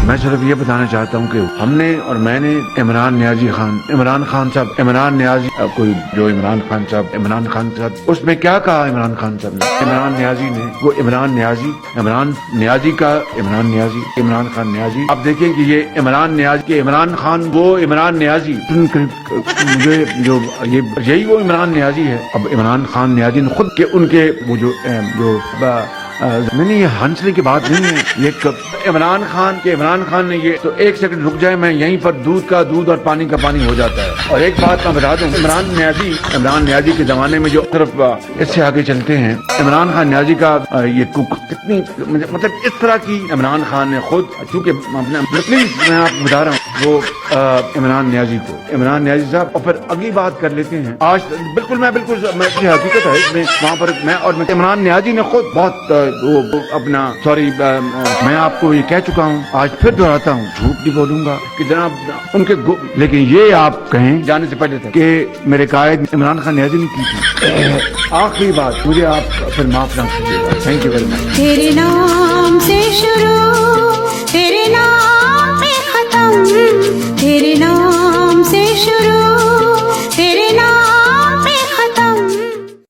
میں صرف یہ بتانا چاہتا ہوں کہ ہم نے اور میں نے عمران خان صاحب اس میں کیا کہا عمران خان صاحب نے؟ عمران نیازی اب دیکھیں کہ یہ عمران خان وہ عمران نیازی مجھے جو یہی وہ عمران نیازی ہے. اب عمران خان نیازی نے خود کے ان کے وہ جو نہیں یہ ہنسنے کی بات نہیں ہے, یہ عمران خان نے یہ تو ایک سیکنڈ رک جائے, میں یہیں پر دودھ کا دودھ اور پانی کا پانی ہو جاتا ہے. اور ایک بات میں بتا دوں, عمران نیازی کے زمانے میں جو صرف اس سے آگے چلتے ہیں, عمران خان نیازی کا یہ کتنی مطلب اس طرح کی عمران خان نے خود, چونکہ میں آپ کو بتا رہا ہوں وہ عمران نیازی صاحب. اور پھر اگلی بات کر لیتے ہیں. آج بالکل حقیقت ہے اس میں, وہاں پر میں اور عمران نیازی نے خود بہت اپنا سوری میں آپ کو یہ کہہ چکا ہوں, آج پھر دہراتا ہوں, جھوٹ نہیں بولوں گا کہ جناب ان کے لیکن یہ آپ کہیں جانے سے پہلے تک کہ میرے قائد عمران خان نیازی نے کی تھی. آخری بات مجھے آپ پھر معاف نہ کیجیے گا. Thank you very much. تیرے نام سے شروع